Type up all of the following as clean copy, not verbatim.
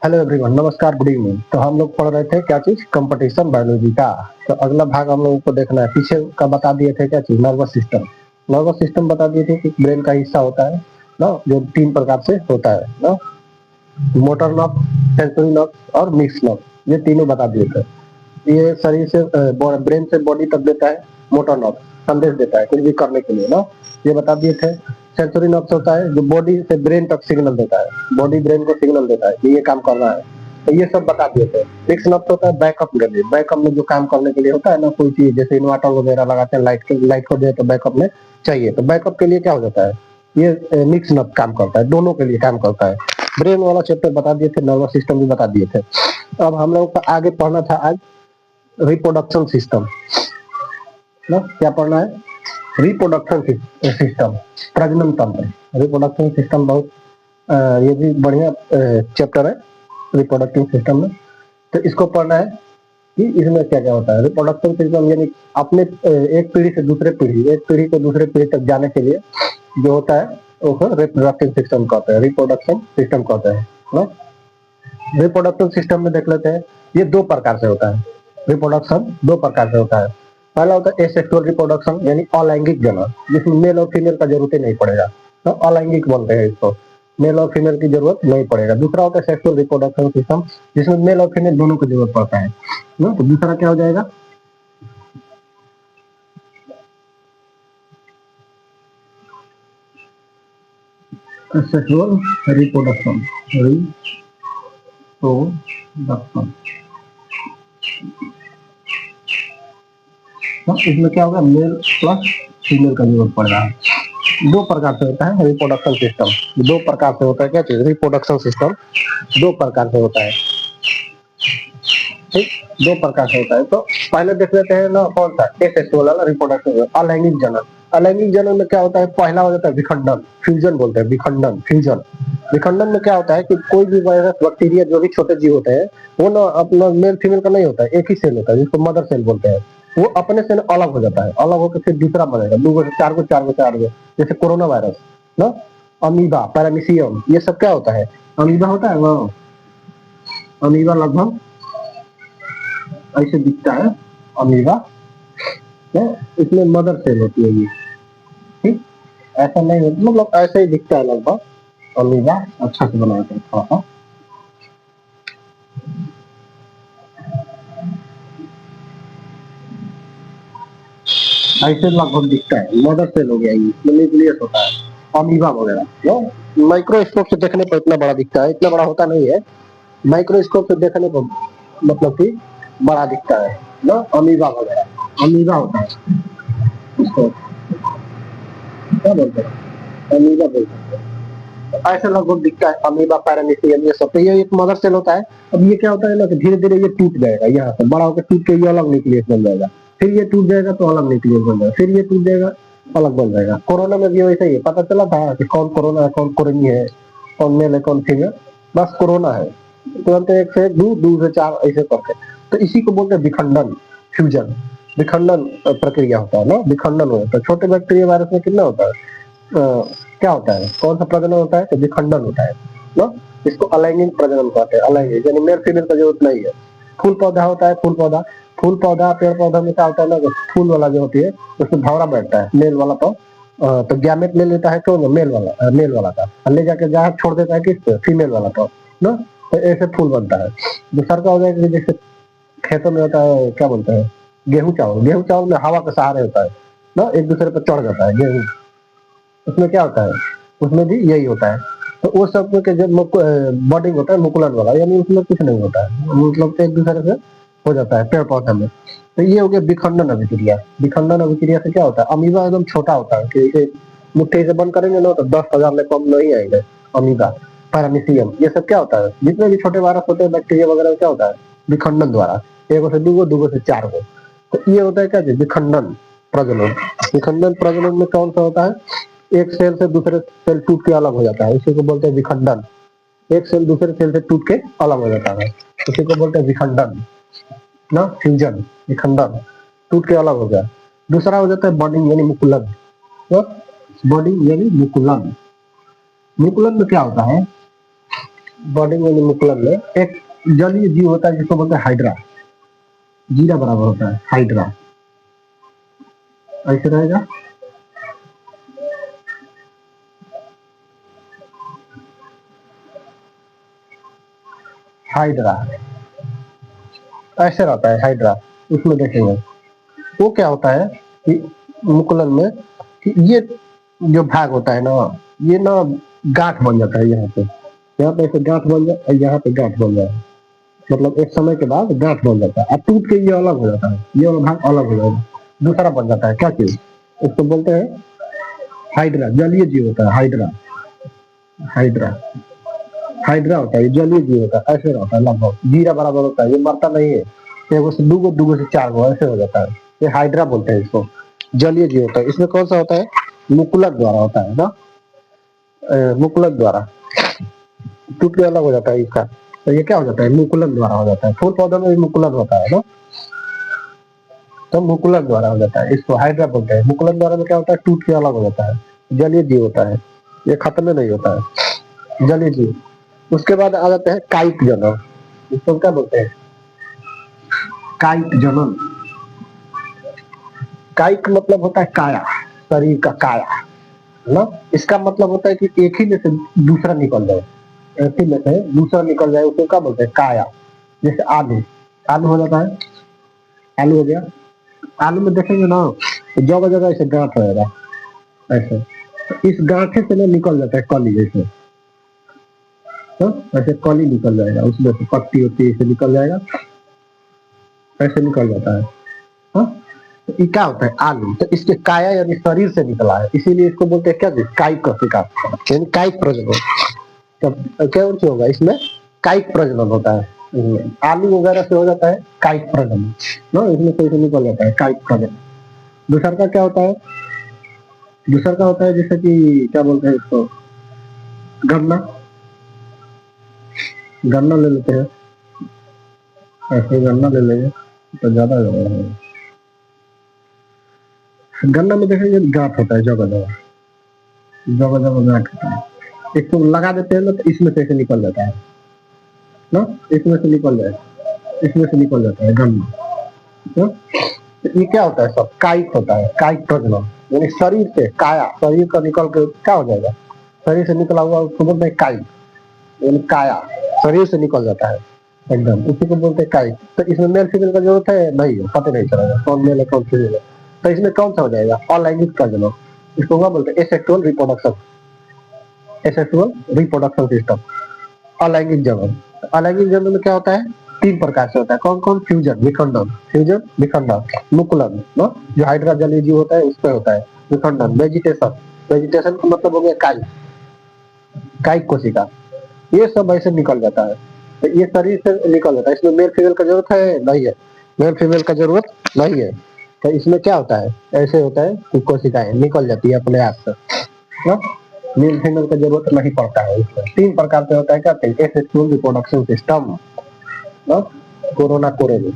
Hello everyone, नमस्कार, good evening. तो हम लोग पढ़ रहे थे क्या चीज, कंपटीशन बायोलॉजी का। तो अगला भाग हम लोगों को देखना है। पीछे का बता दिए थे क्या चीज, नर्वस सिस्टम। नर्वस सिस्टम बता दिए थे कि ब्रेन का हिस्सा होता है ना, जो 3 प्रकार से होता है ना, मोटर नर्व, सेंसरी नर्व और मिक्स नर्व। ये तीनों बता दिए थे। ये शरीर से ब्रेन से बॉडी तक देता है। मोटर नर्व संदेश देता है कुछ भी करने के लिए ना, ये बता दिए थे। सेंसरी नर्व होता है जो बॉडी से ब्रेन तक सिग्नल देता है, बॉडी ब्रेन को सिग्नल देता है कि ये काम करना है। तो ये सब बता दिए थे। मिक्स नर्व होता है बैकअप के लिए, बैकअप में जो काम करने के लिए होता है ना, कोई चीज जैसे इन्वर्टर वगैरह लगाते हैं, लाइट को दे तो बैकअप में चाहिए, तो बैकअप के लिए क्या हो जाता है, ये मिक्स नर्व काम करता है, दोनों के लिए काम करता है। ब्रेन वाला चैप्टर बता दिए थे, नर्वस सिस्टम भी बता दिए थे। अब हम लोग को आगे पढ़ना था आज रिप्रोडक्शन सिस्टम ना। क्या पढ़ना है, रिप्रोडक्शन सिस्टम, प्रजनन तंत्र। रिप्रोडक्शन सिस्टम बहुत ये भी बढ़िया चैप्टर है रिप्रोडक्टिव सिस्टम में। तो इसको पढ़ना है कि इसमें क्या क्या होता है। रिप्रोडक्शन सिस्टम यानी अपने एक पीढ़ी से दूसरे पीढ़ी, एक पीढ़ी को दूसरे पीढ़ी तक जाने के लिए जो होता है उसको रिप्रोडक्टिव सिस्टम कहते हैं, रिप्रोडक्शन सिस्टम कहते हैं ना। रिप्रोडक्टिव सिस्टम में देख लेते हैं, ये 2 प्रकार से होता है। रिप्रोडक्शन 2 प्रकार से होता है। पहला होता है एसेक्सुअल रिप्रोडक्शन यानी अलैंगिक जनन, जिसमें मेल और फीमेल का जरूरत ही नहीं पड़ेगा, तो अलैंगिक बोलते हैं इसको, मेल और फीमेल की जरूरत नहीं पड़ेगा। दूसरा होता है सेक्सुअल रिप्रोडक्शन सिस्टम, जिसमें मेल और फीमेल दोनों की जरूरत पड़ता है ना। तो दूसरा क्या हो जाएगा, सेक्सुअल रिप्रोडक्शन, रिप्रोडक्शन। इसमें क्या होगा, मेल प्लस फीमेल का जरूरत पड़ रहा है। 2 प्रकार से होता है रिप्रोडक्शन सिस्टम, 2 प्रकार से होता है क्या चीज, रिप्रोडक्शन सिस्टम 2 प्रकार से होता है। ठीक, 2 प्रकार से होता है। तो पहले देख लेते हैं ना, कौन सा एसेक्सुअल वाला रिप्रोडक्शन, अलैंगिक जनन। अलैंगिक जनन में क्या होता है, पहला हो जाता है विखंडन, फ्यूजन बोलते हैं, विखंडन, फ्यूजन। विखंडन में क्या होता है कि कोई भी वायरस, बैक्टीरिया, जो भी छोटे जीव होते हैं, वो ना अपना मेल फीमेल का नहीं होता है, एक ही सेल होता है जिसको मदर सेल बोलते हैं। वो अपने से अलग हो जाता है, अलग होकर फिर दूसरा बनेगा, 2 गो से 4 गो, 4 गो 4 गो। जैसे कोरोना वायरस ना, अमीबा, पैरामीशियम, ये सब क्या होता है, अमीबा होता है वो। अमीबा लगभग ऐसे दिखता है, अमीबा है, इसमें मदर सेल होती है ये। ठीक, ऐसा नहीं होता, मतलब ऐसे ही दिखता है लगभग अमीबा। अच्छा से बनाया था थोड़ा सा, ऐसे लगभग दिखता है, मदर सेल हो गया ये, न्यूक्लियस होता है, अमीबा वगैरह ना। माइक्रोस्कोप से देखने पर इतना बड़ा दिखता है, इतना बड़ा होता नहीं है, माइक्रोस्कोप से देखने पर मतलब कि बड़ा दिखता है ना, अमीबा वगैरह, अमीबा होता है इसको, क्या बोलते हैं, अमीबा बोलते हैं। तो ऐसे लगभग दिखता है अमीबा, पैरामीशियम, ये सब। तो ये एक मदर सेल होता है। अब ये क्या होता है ना कि धीरे धीरे ये टूट जाएगा, यहाँ से बड़ा होकर टूट के ये अलग न्यूक्लियस बन जाएगा, फिर ये टूट जाएगा तो अलग न्यूक्लियस बन जाएगा, फिर ये टूट जाएगा अलग बन जाएगा। कोरोना में भी वैसे ही पता चला था कि कौन कोरोना है, कौन कोरोनी है, कौन मेल है, कौन फीमेल, बस कोरोना है, तुरंत 1 से 2, 2 से 4 ऐसे करके। तो इसी को बोलते हैं विखंडन, फ्यूजन, विखंडन प्रक्रिया होता है ना, विखंडन होता है। छोटे बैक्टीरिया वायरस में कितना होता है, क्या होता है, कौन सा प्रजनन होता है, तो विखंडन होता है ना। इसको अलैंगिक प्रजनन कहते हैं, अलैंगिक यानी मेल फीमेल का जरूरत नहीं है। फूल पौधा होता है, फूल पौधा, फूल पौधा, पेड़ पौधा में क्या होता है ना, फूल वाला जो होती है उसमें भौरा बैठता है, मेल वाला तो गैमेट ले लेता है, क्यों, मेल वाला का, और ले जाके जहाँ छोड़ देता है किस पे, फीमेल वाला पर ना। तो ऐसे फूल बनता है। दूसरा क्या हो जाएगा, जैसे खेतों में होता है, क्या बोलते हैं, गेहूं चावल, गेहूं चावल में हवा के सहारे होता है ना, एक दूसरे पर चढ़ जाता है गेहूं, उसमें क्या होता है, उसमें भी यही होता है। तो वो सब के जब बॉडिंग होता है मुकुलन वाला, यानी उसमें कुछ नहीं होता है, मतलब एक दूसरे से हो जाता है पेड़ पौधे में। तो ये हो गया विखंडन अभिक्रिया। विखंडन अभिक्रिया से क्या होता है, अमीबा एकदम छोटा होता है, कि इसे मुट्ठी से बंद करेंगे ना तो 10,000 में कम नहीं आएंगे। अमीबा, पैरामीशियम, ये सब क्या होता है, जितने भी छोटे वायरस होते हैं, बैक्टीरिया वगैरह, क्या होता है, विखंडन द्वारा, 1 से 2 गो, 2 गो से 4 गो। तो ये होता है क्या, विखंडन प्रजनन। विखंडन प्रजनन में कौन सा होता है, एक सेल से दूसरे सेल टूट के अलग हो जाता है, इसी को बोलते हैं विखंडन। एक सेल दूसरे सेल से टूट के अलग हो जाता है, इसी को बोलते हैं विखंडन ना, फ्यूजन, विखंडन, टूट के अलग हो गया। दूसरा हो जाता है बॉडिंग यानी मुकुलन, बॉडिंग यानी मुकुलन। मुकुलन में क्या होता है, बॉडी में मुकुलन में एक जलीय जीव होता है जिसको बोलते हैं हाइड्रा। जीरा बराबर होता है हाइड्रा, ऐसे रहेगा। हाइड्रा ऐसे रहता है हाइड्रा। उसमें देखेंगे वो क्या होता है कि मुकुलन में कि ये जो भाग होता है ना, ये ना गांठ बन जाता है यहाँ पे ऐसे गांठ बन जाए, यहाँ पे गांठ बन जाए, मतलब एक समय के बाद गांठ बन जाता है, अब टूट के ये अलग हो जाता है, ये वाला भाग अलग हो जाएगा, दूसरा बन जाता है। क्या चीज उसको बोलते हैं हाइड्रा। जलीय जीव होता है हाइड्रा। हाइड्रा हाइड्रा होता है, जलीय जीव होता है, ऐसे रहता है लगभग जीरा बराबर होता है, ये मरता नहीं है, एगो से दूगो से चार गो ऐसे हो जाता है, ये हाइड्रा बोलते हैं इसको। जलीय जीव होता है। इसमें कौन सा होता है? मुकुलक द्वारा होता है ना, मुकुलक द्वारा टूट के अलग हो जाता है इसका, तो ये क्या हो जाता है? मुकुलन द्वारा हो जाता है। फूल पौधों में भी मुकुलन होता है ना, तो मुकुलन द्वारा हो जाता है, इसको हाइड्रा बोलते हैं। मुकुलन द्वारा में क्या होता है? टूट के अलग हो जाता है, जलीय जीव होता है, ये खत्म नहीं होता है, जलीय जीव। उसके बाद आ जाते हैं कायिक जनन। इसको क्या बोलते हैं? कायिक जनन। कायिक मतलब होता है काया, शरीर का काया है ना। इसका मतलब होता है कि एक ही में से दूसरा निकल जाए, एक ही में से दूसरा निकल जाए, उसको क्या बोलते हैं? काया। जैसे आलू, आलू हो जाता है, आलू हो गया। आलू में देखेंगे ना जगह जगह ऐसे गांठ रहेगा, ऐसे तो इस गांठे से ना निकल जाता है कली, जैसे तो ऐसे कली निकल जाएगा, उसमें से पत्ती होती है, ऐसे निकल जाएगा, ऐसे निकल जाता है। हाँ? तो ये क्या होता है? आलू। तो इसके काया यानी शरीर से निकला है, इसीलिए इसको बोलते हैं क्या? कायिक कोशिका, यानी कायिक प्रजनन। तब क्या होगा इसमें? कायिक प्रजनन होता है इसमें। आलू वगैरह से हो जाता है कायिक प्रजनन ना, इसमें से निकल जाता है कायिक प्रजनन। दूसरा का क्या होता है? दूसरा का होता है जैसे कि क्या बोलते हैं इसको? गन्ना। गन्ना ले लेते हैं, ऐसे गन्ना ले लेंगे तो ज्यादा हो जाएगा। गन्ना में देखेंगे गांठ होता है, जगह जगह जगह जगह गांठ होता है। इसको लगा देते हैं ना तो इसमें से निकल जाता है ना, इसमें से निकल जाएगा, इसमें से निकल जाता है गन्ना ना। तो ये क्या होता है? सब कायिक होता है, कायिक प्रजनन, यानी शरीर से काया, शरीर का निकल के क्या हो जाएगा? शरीर से निकला हुआ उसको बोलते हैं कायिक, यानी काया शरीर से निकल जाता है एकदम, उसी को बोलते हैं कायिक। तो इसमें मेल फीमेल का जरूरत है नहीं है, पता नहीं चलेगा कौन मेल है कौन फीमेल है। तो इसमें कौन सा हो जाएगा? अलैंगिक प्रजनन। इसको क्या बोलते हैं? Asexual reproduction, asexual reproduction system, अलैंगिक जनन। अलैंगिक जनन में क्या होता है? तीन प्रकार से होता है। कौन कौन? फ्यूजन, विखंडन, फ्यूजन विखंडन, मुकुलन ना जो हाइड्रा जलीय जीव होता है उस पर होता है, विखंडन, वेजिटेशन, वेजिटेशन का मतलब हो गया कायिक, कायिक कोशिका, ये सब ऐसे निकल जाता है। तो ये शरीर से निकल जाता है, इसमें मेल फीमेल का जरूरत है नहीं है, मेल फीमेल का जरूरत नहीं है। तो इसमें क्या होता है? ऐसे होता है कि कोशिकाएं निकल जाती है अपने आप से ना, मेल फीमेल का जरूरत नहीं पड़ता है इसमें। तीन प्रकार से होता है क्या? एसेक्सुअल रिप्रोडक्शन सिस्टम ना, कोरोना कोरेली।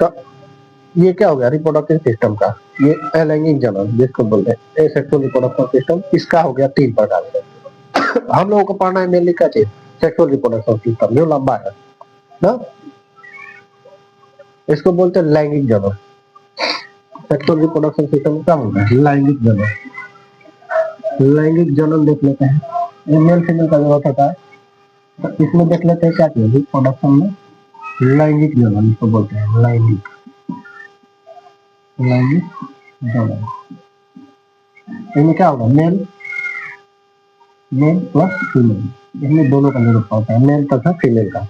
तो ये क्या हो गया रिप्रोडक्टिव सिस्टम का? ये अलैंगिक जनन जिसको बोलते हैं एसेक्सुअल रिप्रोडक्शन सिस्टम, इसका हो गया तीन प्रकार से। हम लोगों को पढ़ना है मेनली क्या चीज? सेक्सुअल रिप्रोडक्शन सिस्टम, जो लंबा है ना, इसको बोलते हैं लैंगिक जनन। सेक्सुअल रिप्रोडक्शन सिस्टम क्या बोलते हैं? लैंगिक जनन। लैंगिक जनन देख लेते हैं, ये मेल फीमेल का जरूरत होता है, तो इसमें देख लेते हैं क्या चीज रिप्रोडक्शन में? लैंगिक जनन इसको बोलते हैं, लैंगिक, लैंगिक जनन। इसमें क्या होगा? मेल, मेल प्लस फीमेल, इसमें दोनों का जरूरत होता है, मेल तथा फीमेल का,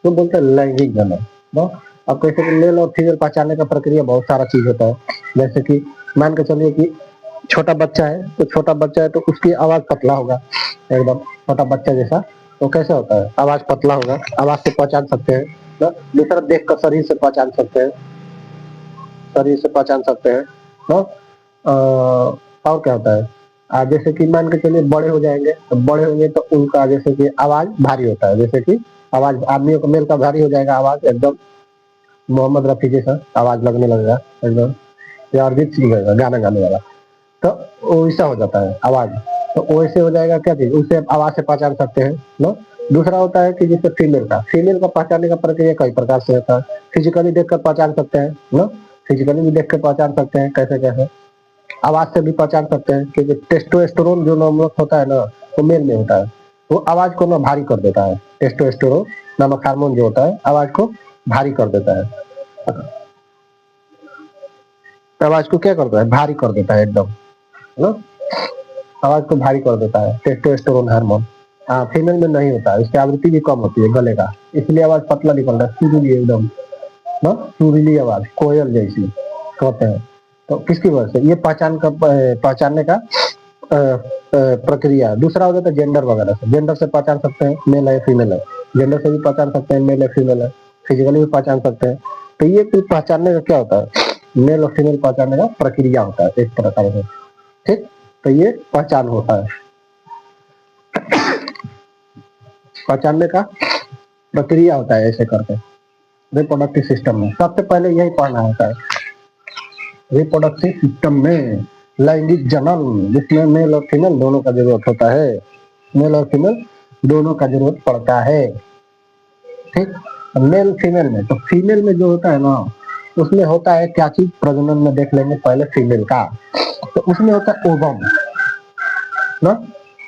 तो बोलते हैं लैंगिक जनन ना। अब कैसे कि मेल और फीमेल पहचानने का प्रक्रिया बहुत सारा चीज होता है। जैसे कि मान के चलिए कि छोटा बच्चा है, तो छोटा बच्चा है तो उसकी आवाज पतला होगा, एकदम छोटा बच्चा जैसा, तो कैसे होता है? आवाज पतला होगा, आवाज से पहचान सकते हैं ना। दूसरा देख कर शरीर से पहचान सकते हैं, शरीर से पहचान सकते हैं ना। और क्या होता है? जैसे कि मान के चलिए बड़े हो जाएंगे, तो बड़े होंगे तो उनका जैसे कि आवाज भारी होता है, जैसे कि आवाज आदमियों को मेल का भारी हो जाएगा, आवाज एकदम मोहम्मद रफी जैसा आवाज लगने लगेगा एकदम, या अरिजीत सिंह रहेगा गाना गाने वाला, तो वो ऐसा हो जाता है आवाज तो वैसे हो जाएगा क्या चीज, उसे आवाज से पहचान सकते हैं ना। दूसरा होता है कि जैसे फीमेल का पहचानने का प्रक्रिया कई प्रकार से होता है। फिजिकली देखकर पहचान सकते हैं ना, फिजिकली भी देख कर पहचान सकते हैं, कैसे कैसे आवाज से भी पहचान सकते हैं, क्योंकि टेस्टोस्टेरोन जो नामक होता है ना, वो मेल में होता है, वो आवाज को ना भारी कर देता है। टेस्टोस्टेरोन नामक हार्मोन जो होता है आवाज को भारी कर देता है, आवाज को क्या करता है, भारी कर देता है एकदम, है ना, आवाज को भारी कर देता है टेस्टोस्टेरोन हार्मोन। हाँ, फीमेल में नहीं होता है, इसकी आवृत्ति भी कम होती है गले का, इसलिए आवाज पतला निकलता है, सुरीली एकदम ना, सुरीली आवाज कोयल जैसी कहते हैं। तो किसकी वजह से, ये पहचानने का प्रक्रिया। दूसरा हो जाता है जेंडर वगैरह से, जेंडर से पहचान सकते हैं मेल है फीमेल है, जेंडर से भी पहचान सकते हैं मेल है फीमेल है, फिजिकली भी पहचान सकते हैं। तो ये कुल पहचानने का क्या होता है, मेल और फीमेल पहचानने का प्रक्रिया होता है एक प्रकार से, ठीक। तो ये पहचान होता है, पहचानने का प्रक्रिया होता है ऐसे करके रिप्रोडक्टिव सिस्टम में। सबसे पहले यही पढ़ना होता है रिप्रोडक्टिव सिस्टम में, लैंगिक जनन, जिसमें मेल और फीमेल दोनों का जरूरत होता है, मेल और फीमेल दोनों का जरूरत पड़ता है, ठीक। मेल फीमेल में, तो फीमेल में जो होता है ना, उसमें होता है क्या चीज, प्रजनन में देख लेंगे पहले फीमेल का। तो उसमें होता है ओवम ना,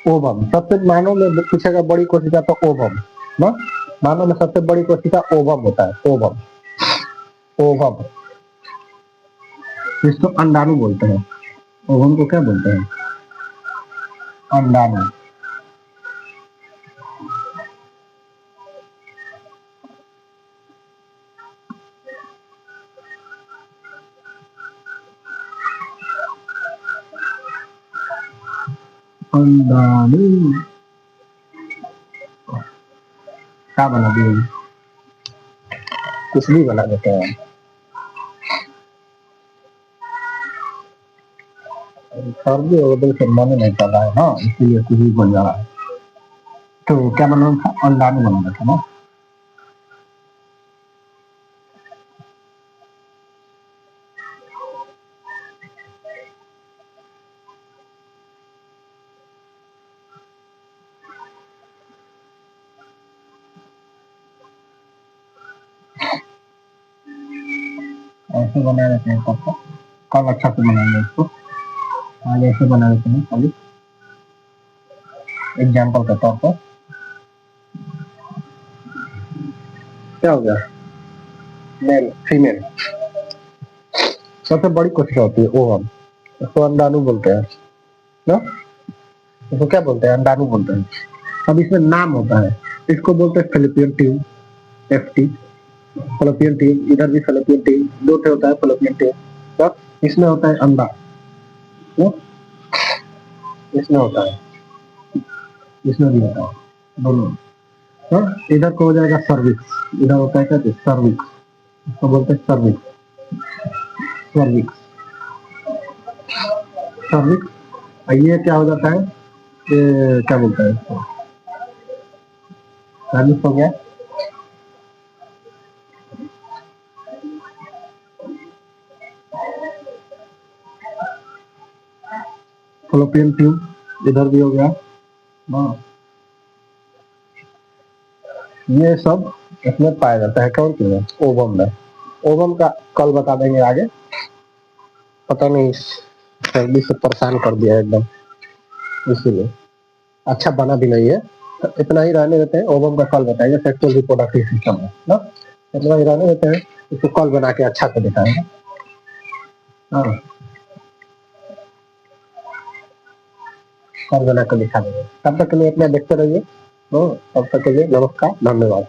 ओवम सबसे, मानव में पूछेगा बड़ी कोशिका तो ओवम ना, मानव में सबसे बड़ी कोशिका ओवम होता है, ओवम, ओवम इसको अंडाणु बोलते हैं, ओवम को क्या बोलते हैं, अंडाणु। अंडाणु क्या बना दिए, कुछ भी बना देते हैं, सर्दी और दिल से मन नहीं कर रहा है, हाँ इसलिए कुछ भी बन जा रहा है। तो क्या बनाना था, अंडाणु बनाना था ना। ऐसे बना देते हैं कब, कल अच्छा से बनाएंगे इसको, आज ऐसे बना देते हैं खाली एग्जाम्पल के तौर पर। क्या हो गया, मेल फीमेल सबसे बड़ी कोशिका होती है ओवम, इसको अंडाणु बोलते हैं ना, इसको क्या बोलते हैं, अंडाणु बोलते हैं। अब इसमें नाम होता है, इसको बोलते हैं fallopian tube, FT, fallopian tube, इधर भी फेलोपियन ट्यूब, दो थे होता है फेलोपियन ट्यूब। तो इसमें होता है अंडा, इसमें होता है, इसमें भी होता है दोनों। तो इधर को हो जाएगा सर्विक्स, इधर होता है क्या, सर्विक्स, इसको बोलते हैं सर्विक्स, सर्विक्स, सर्विक्स। ये क्या हो जाता है, ये क्या बोलता है इसको, सर्विक्स हो गया। फेलोपियन ट्यूब इधर भी हो गया, ये सब इसमें पाया जाता है, कौन सी में, ओवम में। ओवम का कल बता देंगे आगे, पता नहीं सर्दी से परेशान कर दिया एकदम, इसीलिए अच्छा बना भी नहीं है। तो इतना ही रहने देते हैं, ओवम का कल बताएंगे, सेक्सुअल रिप्रोडक्टिव सिस्टम है ना, इतना ही रहने देते हैं, इसको कल बना के अच्छा से दिखाएंगे। हाँ, कल बना के दिखा देंगे। तब तक के लिए अपना देखते रहिए, तब तक के लिए नमस्कार, धन्यवाद।